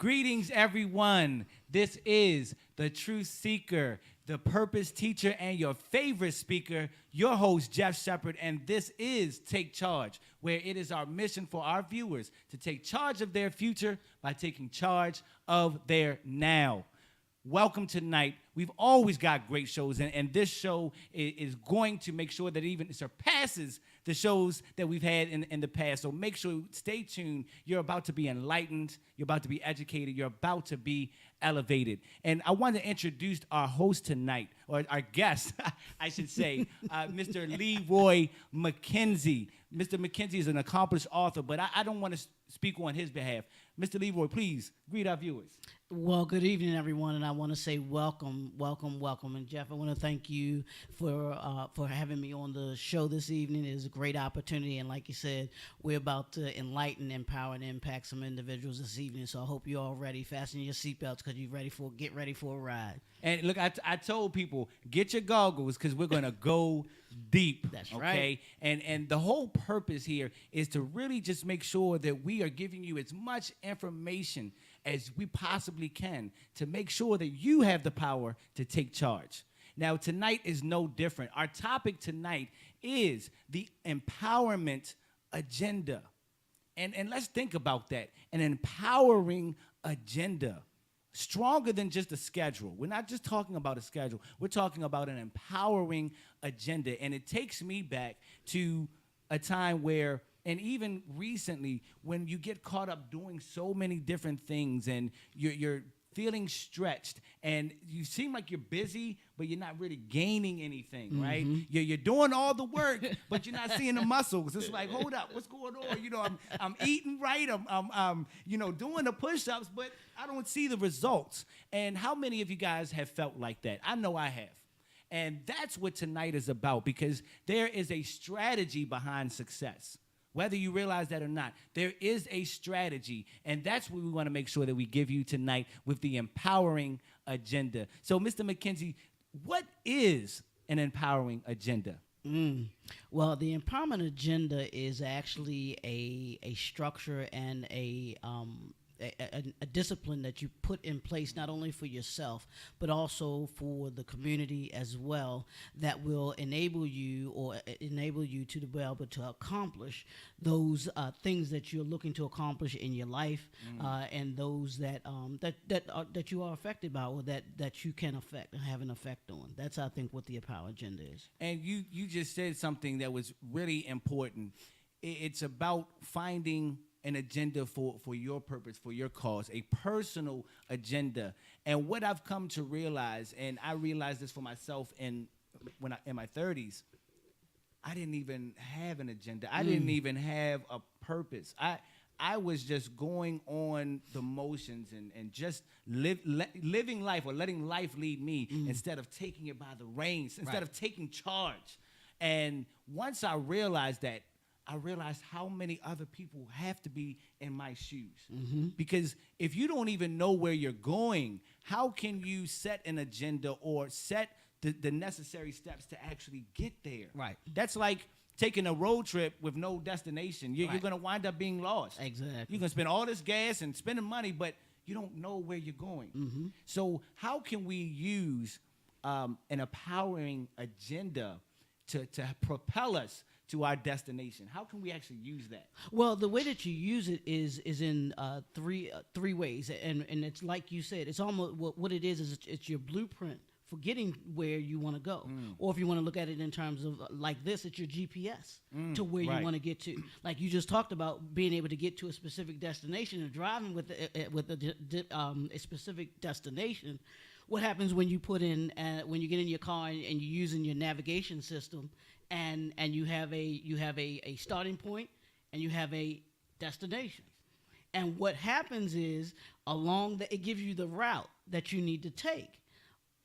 Greetings, everyone. This is the Truth Seeker, the Purpose Teacher, and your favorite speaker, your host, Jeff Shepard. And this is Take Charge, where it is our mission for our viewers to take charge of their future by taking charge of their now. Welcome tonight. We've always got great shows, and this show is going to make sure that it even surpasses the shows that we've had in the past. So make sure, stay tuned. You're about to be enlightened. You're about to be educated. You're about to be elevated. And I want to introduce our host tonight, or our guest, I should say, Mr. Leroy Mckenzie. Mr. Mckenzie is an accomplished author, but I don't want to speak on his behalf. Mr. Leroy, please greet our viewers. Well, good evening, everyone, and I want to say welcome. And Jeff, I want to thank you for having me on the show this evening. It is a great opportunity, and like you said, we're about to enlighten, empower, and impact some individuals this evening. So I hope you're all ready. Fasten your seatbelts because get ready for a ride. And look, I told people, get your goggles because we're going to go deep. That's okay? right. And the whole purpose here is to really just make sure that we are giving you as much information as we possibly can to make sure that you have the power to take charge. Now, tonight is no different. Our topic tonight is the empowerment agenda. And let's think about that. An empowering agenda. Stronger than just a schedule. We're not just talking about a schedule. We're talking about an empowering agenda. And it takes me back to a time where, and even recently, when you get caught up doing so many different things and you're feeling stretched and you seem like you're busy, but you're not really gaining anything, right? You're doing all the work, but you're not seeing the muscles. It's like, hold up, what's going on? You know, I'm eating right, I'm doing the push-ups, but I don't see the results. And how many of you guys have felt like that? I know I have. And that's what tonight is about, because there is a strategy behind success. Whether you realize that or not, there is a strategy, and that's what we want to make sure that we give you tonight with the empowering agenda. So, Mr. Mckenzie, what is an empowering agenda? Well, the empowerment agenda is actually a structure and a discipline that you put in place not only for yourself but also for the community as well, that will enable you to be able to accomplish those things that you're looking to accomplish in your life, and those that you are affected by, or that you can affect and have an effect on. That's, I think, what the Empower Agenda is. And you just said something that was really important. It's about finding an agenda for your purpose, for your cause, a personal agenda. And what I've come to realize, and I realized this for myself in my 30s, I didn't even have an agenda. I didn't even have a purpose. I was just going on the motions and just living life, or letting life lead me, instead of taking it by the reins, instead of taking charge. And once I realized that, I realized how many other people have to be in my shoes. Because if you don't even know where you're going, how can you set an agenda or set the necessary steps to actually get there? Right. That's like taking a road trip with no destination. You're going to wind up being lost. Exactly. You're going to spend all this gas and spending money, but you don't know where you're going. So how can we use an empowering agenda to propel us to our destination? How can we actually use that? Well, the way that you use it is in three ways, and it's like you said, it's almost what it is it's your blueprint for getting where you want to go. Or if you want to look at it in terms of like this, it's your GPS to where you want to get to. Like you just talked about being able to get to a specific destination and driving with a specific destination. What happens when you put in when you get in your car and you're using your navigation system, and you have a starting point and you have a destination, and what happens is it gives you the route that you need to take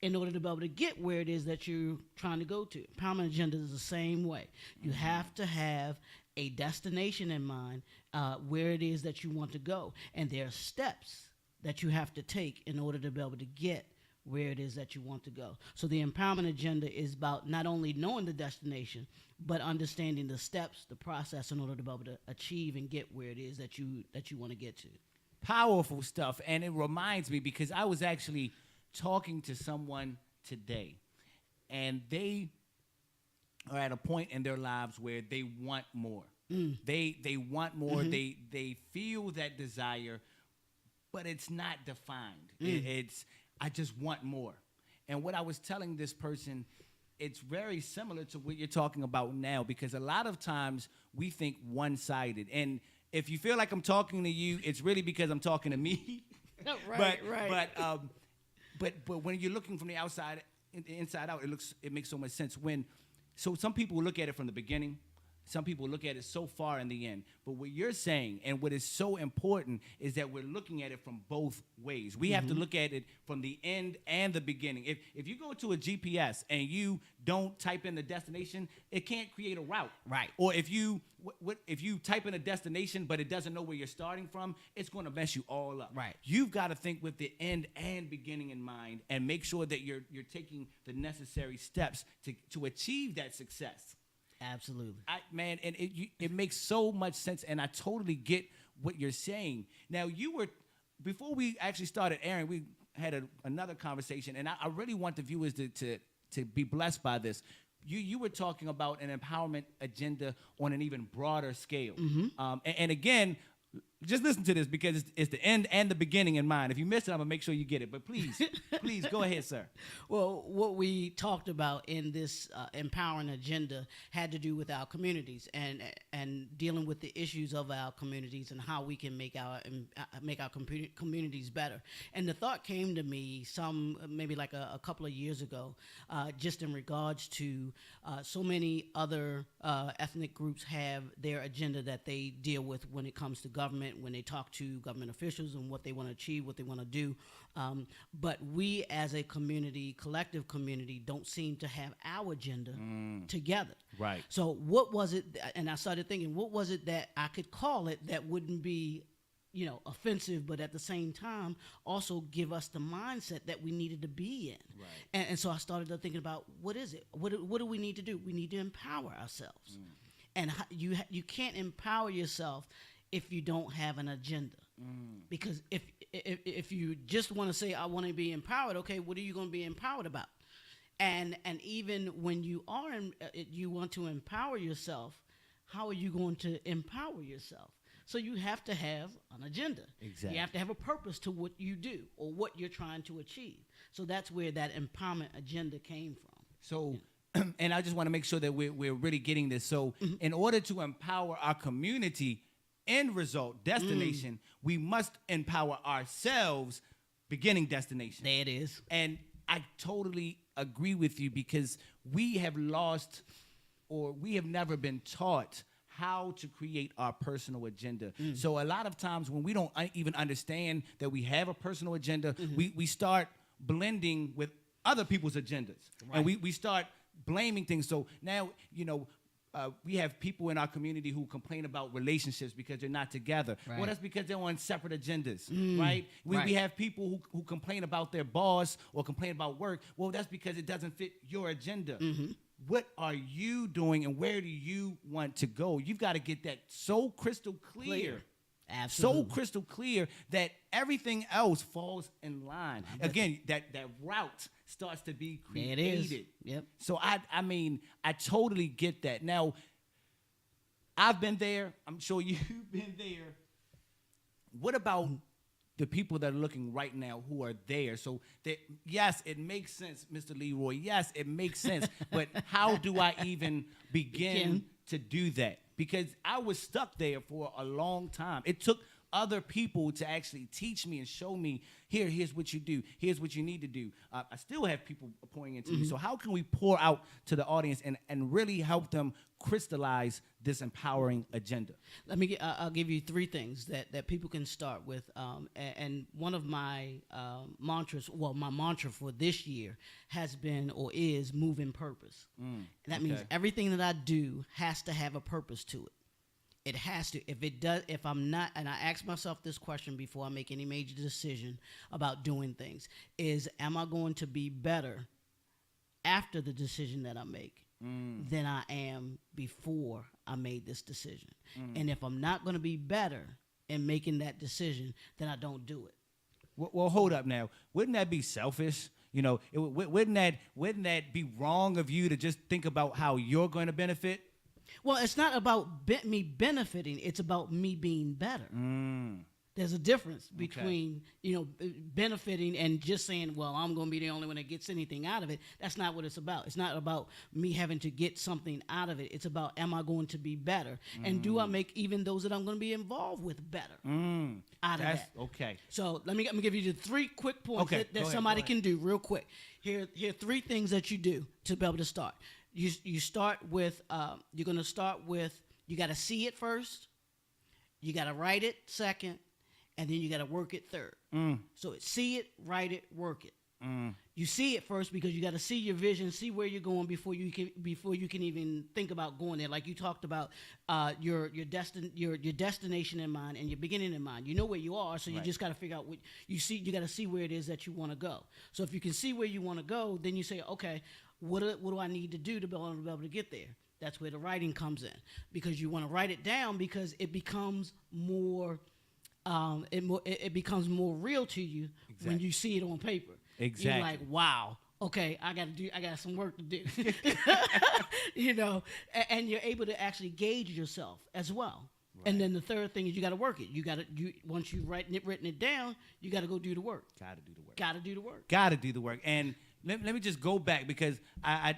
in order to be able to get where it is that you're trying to go to. Empowerment agenda is the same way. You have to have a destination in mind, where it is that you want to go, and there are steps that you have to take in order to be able to get where it is that you want to go. So the empowerment agenda is about not only knowing the destination, but understanding the steps, the process in order to be able to achieve and get where it is that you want to get to. Powerful stuff. And it reminds me because I was actually talking to someone today, and they are at a point in their lives where they want more. They want more. They feel that desire, but it's not defined. It's I just want more. And what I was telling this person, it's very similar to what you're talking about now, because a lot of times we think one-sided. And if you feel like I'm talking to you, it's really because I'm talking to me. Right. But when you're looking from the outside, inside out, it makes so much sense. So some people look at it from the beginning. Some people look at it so far in the end. But what you're saying and what is so important is that we're looking at it from both ways. We have to look at it from the end and the beginning. If you go to a GPS and you don't type in the destination, it can't create a route. Right. Or if you type in a destination but it doesn't know where you're starting from, it's going to mess you all up. Right. You've got to think with the end and beginning in mind and make sure that you're taking the necessary steps to achieve that success. Absolutely. And it makes so much sense, and I totally get what you're saying. Now, before we actually started airing, we had another conversation, and I really want the viewers to be blessed by this. You were talking about an empowerment agenda on an even broader scale. And again, just listen to this because it's the end and the beginning in mind. If you missed it, I'm going to make sure you get it. But please go ahead, sir. Well, what we talked about in this empowering agenda had to do with our communities and dealing with the issues of our communities and how we can make our communities better. And the thought came to me maybe like a couple of years ago, just in regards to so many other ethnic groups have their agenda that they deal with when it comes to government, when they talk to government officials and what they want to achieve, what they want to do. But we as a community, collective community, don't seem to have our agenda together. Right. So what was it, and I started thinking, what was it that I could call it that wouldn't be, offensive, but at the same time also give us the mindset that we needed to be in. Right. And so I started thinking about, what is it? What do we need to do? We need to empower ourselves. And you can't empower yourself if you don't have an agenda. Because if you just want to say, I want to be empowered, okay, what are you going to be empowered about? And even when you you want to empower yourself, how are you going to empower yourself? So you have to have an agenda. Exactly. You have to have a purpose to what you do or what you're trying to achieve. So that's where that empowerment agenda came from. So, and I just want to make sure that we're really getting this. So in order to empower our community, end result, destination, we must empower ourselves, beginning destination. There it is. And I totally agree with you because we have lost, or we have never been taught how to create our personal agenda. So a lot of times when we don't even understand that we have a personal agenda, we start blending with other people's agendas. Right. And we start blaming things. So now, we have people in our community who complain about relationships because they're not together. Right. Well, that's because they're on separate agendas, right? We have people who complain about their boss or complain about work. Well, that's because it doesn't fit your agenda. What are you doing and where do you want to go? You've got to get that so crystal clear. Absolutely. So crystal clear that everything else falls in line. Again, that route starts to be created. There it is. Yep. So I mean, I totally get that. Now, I've been there. I'm sure you've been there. What about the people that are looking right now who are there? So yes, it makes sense, Mr. Leroy. Yes, it makes sense. But how do I even begin to do that? Because I was stuck there for a long time. It took other people to actually teach me and show me, here's what you do. Here's what you need to do. I still have people pouring into me. So how can we pour out to the audience and really help them crystallize this empowering agenda? I'll give you three things that people can start with. And one of my mantras, my mantra for this year has been or is move in purpose. And that means everything that I do has to have a purpose to it. It has to. If it does, if I'm not, and I ask myself this question before I make any major decision about doing things, is am I going to be better after the decision that I make than I am before I made this decision? And if I'm not going to be better, in making that decision, then I don't do it. Well, hold up now. Wouldn't that be selfish? You know, wouldn't that be wrong of you to just think about how you're going to benefit? Well, it's not about me benefiting. It's about me being better. There's a difference between, benefiting and just saying, well, I'm going to be the only one that gets anything out of it. That's not what it's about. It's not about me having to get something out of it. It's about, am I going to be better? And do I make even those that I'm going to be involved with better out of that? Okay. So let me give you the 3 quick points that somebody can do real quick. Here are 3 things that you do to be able to start. You start with, you're going to start with, you got to see it first. You got to write it second. And then you got to work it third. So it's see it, write it, work it. You see it first because you got to see your vision, see where you're going before you can even think about going there. Like you talked about your destination in mind and your beginning in mind. You know where you are, so you just got to figure out what you see. You got to see where it is that you want to go. So if you can see where you want to go, then you say, okay, what do I need to do to be able to get there? That's where the writing comes in, because you want to write it down because it becomes more. It becomes more real to you when you see it on paper. Exactly. You're like, wow, okay, I got some work to do. And you're able to actually gauge yourself as well. Right. And then the third thing is you got to work it. Once you've written it down, you got to go do the work. Got to do the work. Got to do the work. Got to do the work. And let me just go back, because I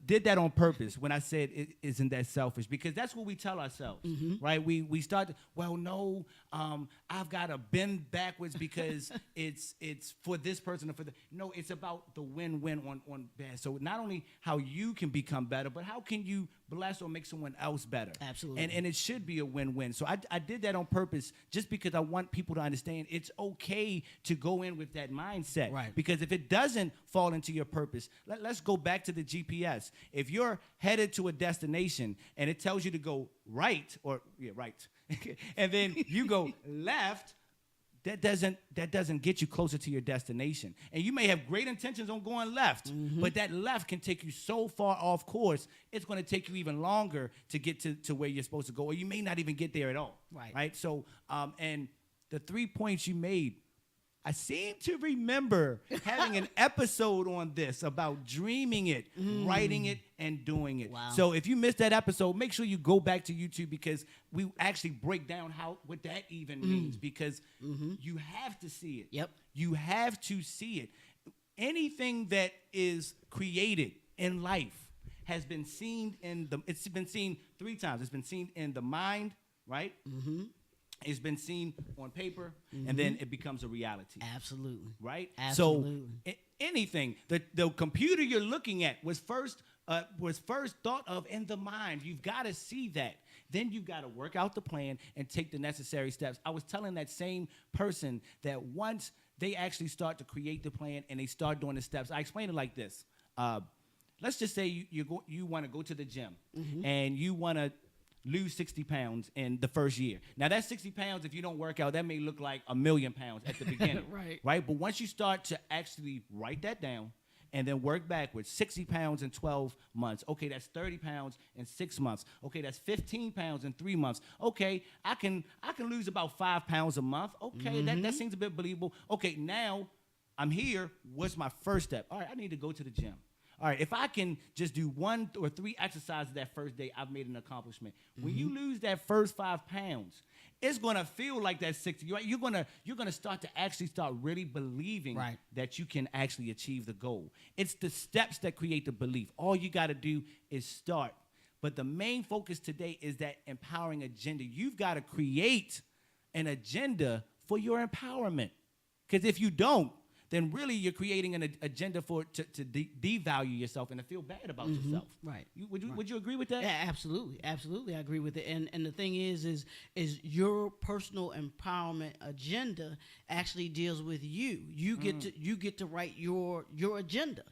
did that on purpose when I said isn't that selfish, because that's what we tell ourselves, right? We start to, well, no, I've got to bend backwards because it's for this person or for the, no, it's about the win-win on bad. So not only how you can become better, but how can you bless or make someone else better? Absolutely. And it should be a win-win. So I did that on purpose, just because I want people to understand it's okay to go in with that mindset. Right. Because if it doesn't fall into your purpose, let's go back to the GPS. If you're headed to a destination and it tells you to go right, and then you go left, that doesn't get you closer to your destination. And you may have great intentions on going left, but that left can take you so far off course, it's going to take you even longer to get to where you're supposed to go, or you may not even get there at all. Right? So, and the 3 points you made, I seem to remember having an episode on this about dreaming it, writing it, and doing it. Wow. So if you missed that episode, make sure you go back to YouTube, because we actually break down what that even means, because you have to see it. Yep. You have to see it. Anything that is created in life has been seen it's been seen 3 times. It's been seen in the mind, right? It's been seen on paper, and then it becomes a reality. Absolutely. Right? Absolutely. So anything, the computer you're looking at was first thought of in the mind. You've got to see that. Then you've got to work out the plan and take the necessary steps. I was telling that same person that once they actually start to create the plan and they start doing the steps, I explained it like this. Let's just say you want to go to the gym and you want to lose 60 pounds in the first year. Now, that 60 pounds, if you don't work out, that may look like 1,000,000 pounds at the beginning. Right? But once you start to actually write that down and then work backwards, 60 pounds in 12 months. Okay, that's 30 pounds in 6 months. Okay, that's 15 pounds in 3 months. Okay, I can lose about 5 pounds a month. Okay, that seems a bit believable. Okay, now I'm here. What's my first step? All right, I need to go to the gym. All right, if I can just do 1 or 3 exercises that first day, I've made an accomplishment. When you lose that first 5 pounds, it's gonna feel like that 60. Right? You're gonna start really believing that you can actually achieve the goal. It's the steps that create the belief. All you got to do is start. But the main focus today is that empowering agenda. You've got to create an agenda for your empowerment. Because if you don't, then really you're creating an agenda to devalue yourself and to feel bad about yourself. Right. Would you agree with that? Yeah, absolutely, I agree with it. And the thing is your personal empowerment agenda actually deals with you. You get to write your agenda,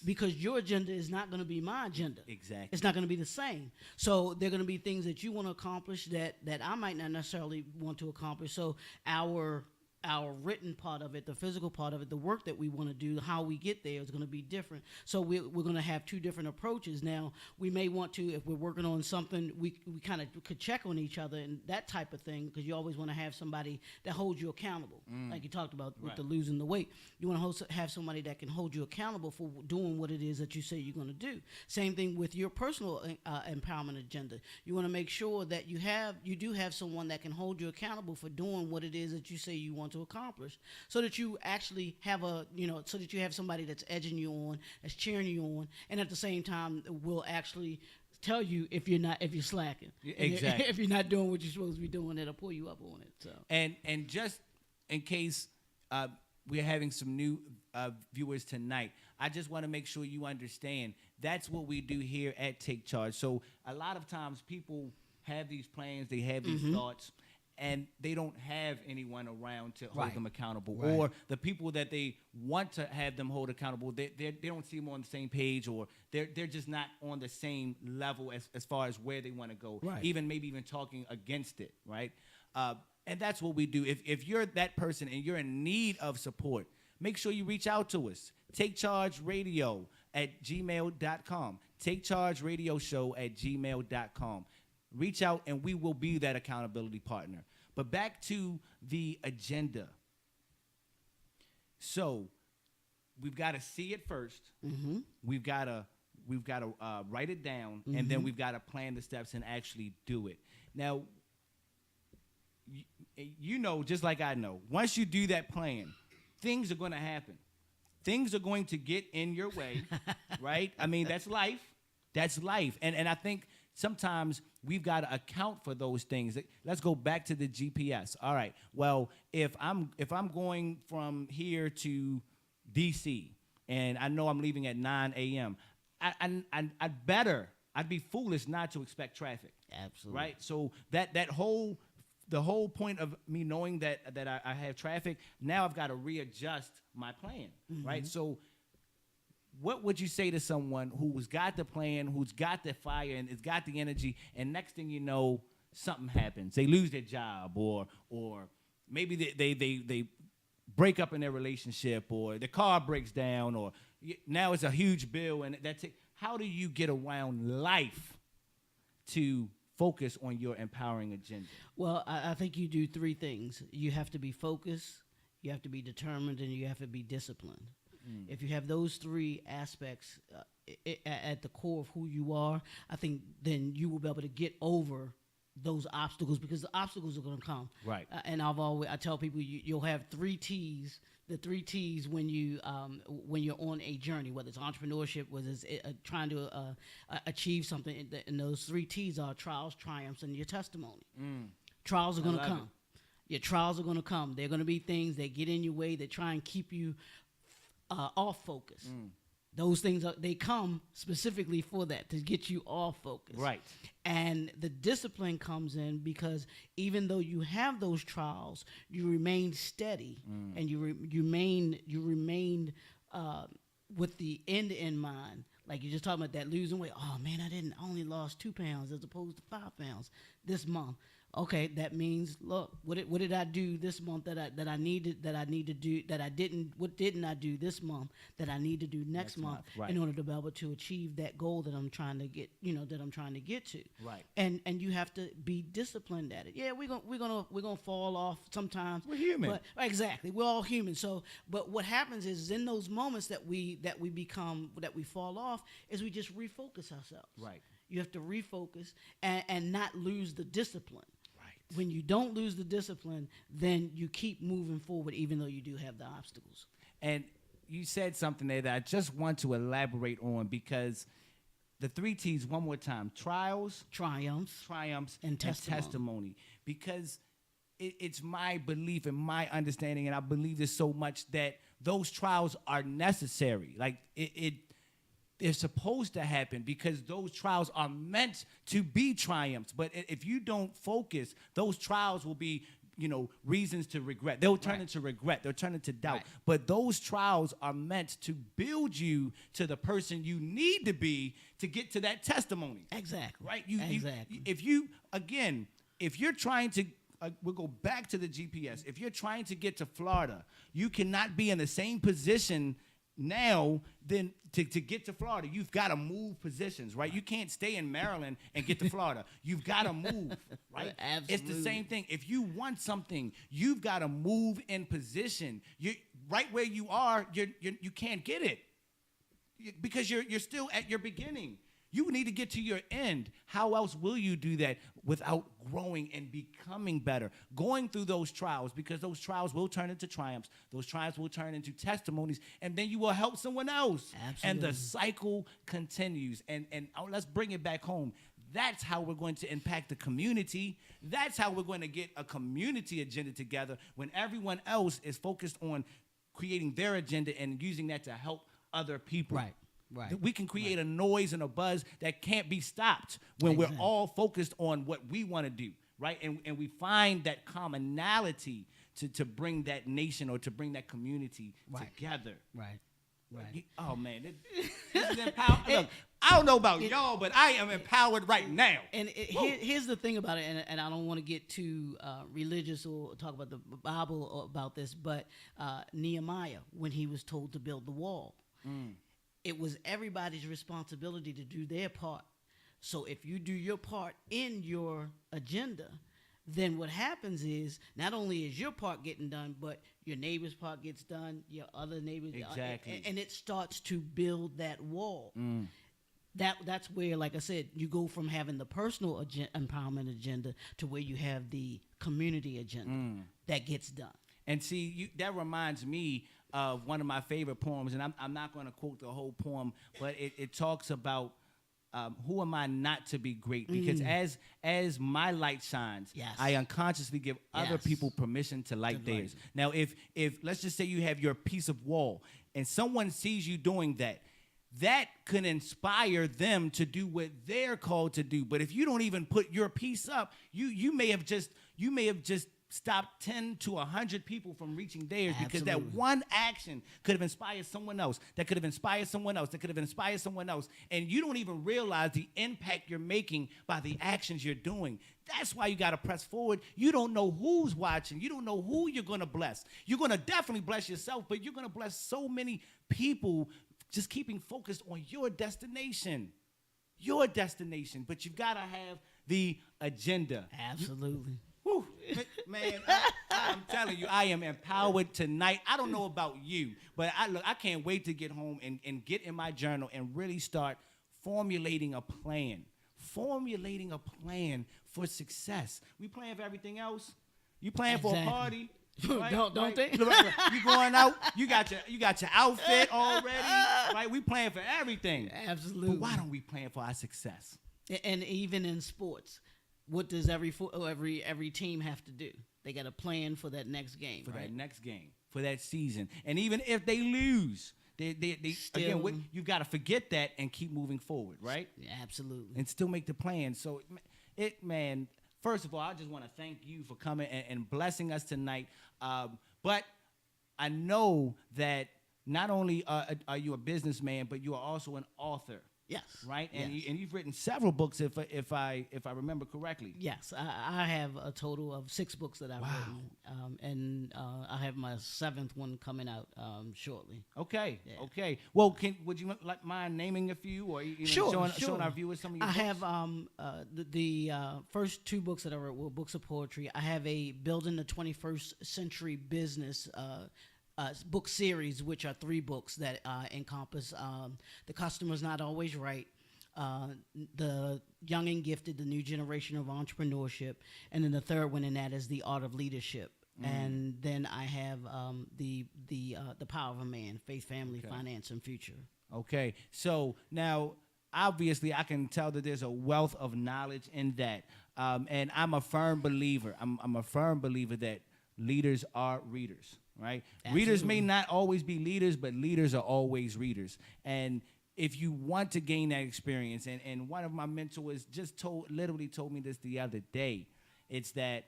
because your agenda is not going to be my agenda. Exactly. It's not going to be the same. So there are going to be things that you want to accomplish that I might not necessarily want to accomplish. So our our written part of it, the physical part of it, the work that we want to do, how we get there is going to be different. So we're going to have two different approaches. Now, we may want to, if we're working on something, we kind of could check on each other and that type of thing, because you always want to have somebody that holds you accountable. Like you talked about with the losing the weight. You want to have somebody that can hold you accountable for doing what it is that you say you're going to do. Same thing with your personal empowerment agenda. You want to make sure that you do have someone that can hold you accountable for doing what it is that you say you want to accomplish, so that you actually have so that you have somebody that's edging you on, that's cheering you on, and at the same time will actually tell you if you're slacking. Exactly. If you're not doing what you're supposed to be doing, that'll pull you up on it. So and just in case we're having some new viewers tonight, I just want to make sure you understand that's what we do here at Take Charge. So a lot of times people have these plans, they have these thoughts, and they don't have anyone around to hold them accountable. Right. Or the people that they want to have them hold accountable, they don't see them on the same page, or they're just not on the same level as far as where they want to go. Right. Maybe even talking against it, right? And that's what we do. If you're that person and you're in need of support, make sure you reach out to us. TakeChargeRadio@gmail.com. TakeChargeRadioShow@gmail.com. Reach out and we will be that accountability partner. But back to the agenda. So we've got to see it first. We've got to write it down, and then we've got to plan the steps and actually do it. Now, you know, just like I know, once you do that plan, things are going to happen. Things are going to get in your way, right? I mean, that's life. That's life. And I think sometimes we've got to account for those things. Let's go back to the GPS. All right. Well, if I'm going from here to DC and I know I'm leaving at 9 a.m., I'd be foolish not to expect traffic. absolutely. Right? So the whole point of me knowing that I have traffic, now I've got to readjust my plan, right? So what would you say to someone who's got the plan, who's got the fire, and has got the energy, and next thing you know, something happens. They lose their job, or maybe they break up in their relationship, or the car breaks down, or now it's a huge bill, and that's it. How do you get around life to focus on your empowering agenda? Well, I think you do three things. You have to be focused, you have to be determined, and you have to be disciplined. If you have those three aspects at the core of who you are, I think then you will be able to get over those obstacles, because the obstacles are going to come. Right. And I tell people you'll have three T's. The three T's when you're on a journey, whether it's entrepreneurship, whether it's trying to achieve something, and those three T's are trials, triumphs, and your testimony. Trials are going to come. Your trials are going to come. They're going to be things that get in your way, that try and keep you off focus. Those things they come specifically for that, to get you off focus. Right. And the discipline comes in because even though you have those trials, you remain steady, and you remain with the end in mind. Like you're just talking about that losing weight. Oh man, I only lost 2 pounds as opposed to 5 pounds this month. Okay, that means, look, what did I do this month that I need to do that I didn't? What didn't I do this month that I need to do next month right. in order to be able to achieve that goal that I'm trying to get, that I'm trying to get to. Right. And you have to be disciplined at it. Yeah, we're gonna fall off sometimes. We're human. But, exactly, we're all human. So, but what happens is in those moments that we fall off is we just refocus ourselves. Right. You have to refocus and not lose the discipline. Right. When you don't lose the discipline, then you keep moving forward, even though you do have the obstacles. And you said something there that I just want to elaborate on, because the three T's, one more time: trials, Triumphs, and testimony. Because it's my belief and my understanding, and I believe this so much, that those trials are necessary. Like they're supposed to happen, because those trials are meant to be triumphs. But if you don't focus, those trials will be, reasons to regret. They'll turn into regret. They'll turn into doubt. Right. But those trials are meant to build you to the person you need to be to get to that testimony. Exactly. Right? Exactly. If you're trying to we'll go back to the GPS. If you're trying to get to Florida, you cannot be in the same position now then to get to Florida. You've got to move positions, right? You can't stay in Maryland and get to Florida. You've got to move, right? Absolutely. It's the same thing. If you want something, you've got to move in position. You right where you are, you can't get it because you're still at your beginning. You need to get to your end. How else will you do that without growing and becoming better? Going through those trials, because those trials will turn into triumphs. Those trials will turn into testimonies, and then you will help someone else. Absolutely. And the cycle continues. And let's bring it back home. That's how we're going to impact the community. That's how we're going to get a community agenda together when everyone else is focused on creating their agenda and using that to help other people. Right. Right. We can create a noise and a buzz that can't be stopped when we're all focused on what we want to do, right? And we find that commonality to bring that nation or to bring that community together. Right. Right. Oh, man. This is empowered. Look, I don't know about y'all, but I am empowered right now. And here's the thing about it, and I don't want to get too religious or talk about the Bible or about this, but Nehemiah, when he was told to build the wall, it was everybody's responsibility to do their part. So if you do your part in your agenda, then what happens is not only is your part getting done, but your neighbor's part gets done, your other neighbor's, exactly. And it starts to build that wall. That's where, like I said, you go from having the personal empowerment agenda to where you have the community agenda that gets done. And see, that reminds me of one of my favorite poems, and I'm not going to quote the whole poem, but it talks about who am I not to be great? Because as my light shines, I unconsciously give other people permission to light theirs. Now, if let's just say you have your piece of wall, and someone sees you doing that, that could inspire them to do what they're called to do. But if you don't even put your piece up, you may have just stopped 10 to 100 people from reaching theirs. Absolutely. Because that one action could have inspired someone else. That could have inspired someone else. That could have inspired someone else. And you don't even realize the impact you're making by the actions you're doing. That's why you got to press forward. You don't know who's watching. You don't know who you're going to bless. You're going to definitely bless yourself, but you're going to bless so many people just keeping focused on your destination. Your destination. But you've got to have the agenda. Absolutely. Whew, man, I'm telling you, I am empowered tonight. I don't know about you, but I can't wait to get home and get in my journal and really start formulating a plan. Formulating a plan for success. We plan for everything else. You plan for a party. Right? Don't they? You going out? You got your outfit already, right? We plan for everything. Absolutely. But why don't we plan for our success? And even in sports, what does every team have to do? They got to plan for that next game. That next game, for that season, and even if they lose, they again, you've got to forget that and keep moving forward, right? Yeah, absolutely. And still make the plan. So, man. First of all, I just want to thank you for coming and blessing us tonight. But I know that not only are you a businessman, but you are also an author. Yes. Right? And yes. You've written several books, if I remember correctly. Yes. I have a total of 6 books that I've written. And I have my 7th one coming out shortly. Okay. Yeah. Okay. Well, would you mind naming a few or showing our viewers some of your books? I have the first 2 books that I wrote were books of poetry. I have a Building the 21st Century Business book series, which are 3 books that encompass The Customer's Not Always Right, The Young and Gifted, The New Generation of Entrepreneurship, and then the 3rd one in that is The Art of Leadership. And then I have the Power of a Man, Faith, Family, Finance, and Future. Okay, so now obviously I can tell that there's a wealth of knowledge in that, and I'm a firm believer. I'm a firm believer that leaders are readers. Right? Absolutely. Readers may not always be leaders, but leaders are always readers. And if you want to gain that experience, and one of my mentors literally told me this the other day, it's that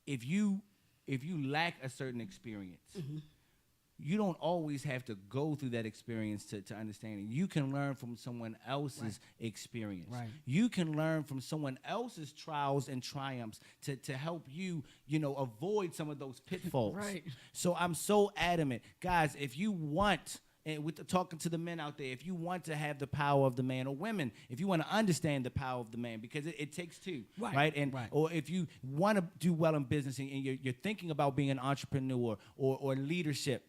if you lack a certain experience, you don't always have to go through that experience to understand it. You can learn from someone else's experience. Right. You can learn from someone else's trials and triumphs to help you, avoid some of those pitfalls. Right. So I'm so adamant. Guys, if you want, and with talking to the men out there, if you want to have the power of the man, or women, if you want to understand the power of the man, because it takes two, right? Or if you want to do well in business and you're thinking about being an entrepreneur or leadership,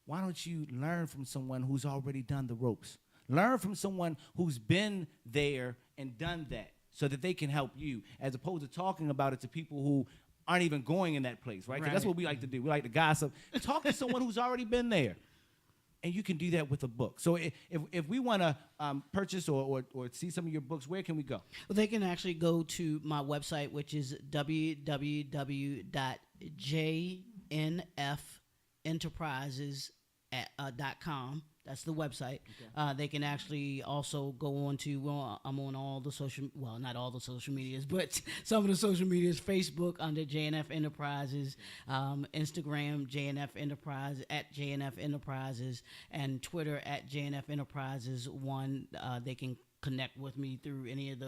why don't you learn from someone who's already done the ropes? Learn from someone who's been there and done that so that they can help you, as opposed to talking about it to people who aren't even going in that place, right? 'Cause that's what we like to do. We like to gossip. Talk to someone who's already been there. And you can do that with a book. So if we want to purchase or see some of your books, where can we go? Well, they can actually go to my website, which is www.jnfenterprises.com. That's the website. Okay. They can actually also go on to, I'm on all the not all the social medias, but some of the social medias, Facebook under JNF Enterprises, Instagram, JNF Enterprises, at JNF Enterprises, and Twitter at JNF Enterprises 1. They can connect with me through any of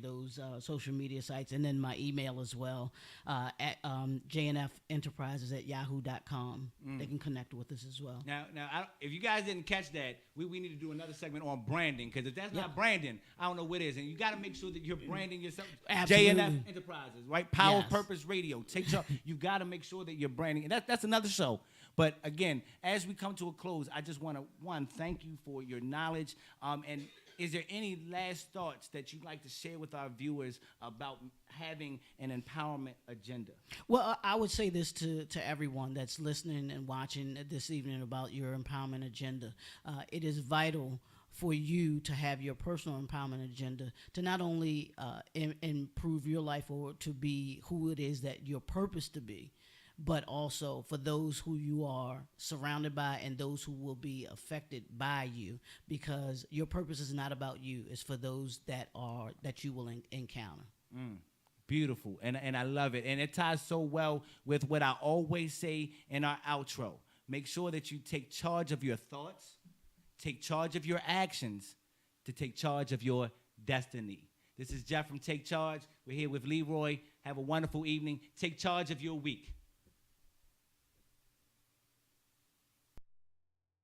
those social media sites, and then my email as well, at jnfenterprises@yahoo.com. They can connect with us as well. Now, if you guys didn't catch that, we need to do another segment on branding, because if that's not branding, I don't know what is. And you got to make sure that you're branding yourself. Absolutely. JNF Enterprises, right? Power of Purpose Radio. Take charge. You got to make sure that you're branding, and that's another show. But again, as we come to a close, I just want to thank you for your knowledge, and is there any last thoughts that you'd like to share with our viewers about having an empowerment agenda? Well, I would say this to everyone that's listening and watching this evening about your empowerment agenda. It is vital for you to have your personal empowerment agenda to not only improve your life or to be who it is that you're purposed to be, but also for those who you are surrounded by and those who will be affected by you, because your purpose is not about you. It's for those that you will encounter. Beautiful. And I love it. And it ties so well with what I always say in our outro. Make sure that you take charge of your thoughts, take charge of your actions, to take charge of your destiny. This is Jeff from Take Charge. We're here with Leroy. Have a wonderful evening. Take charge of your week.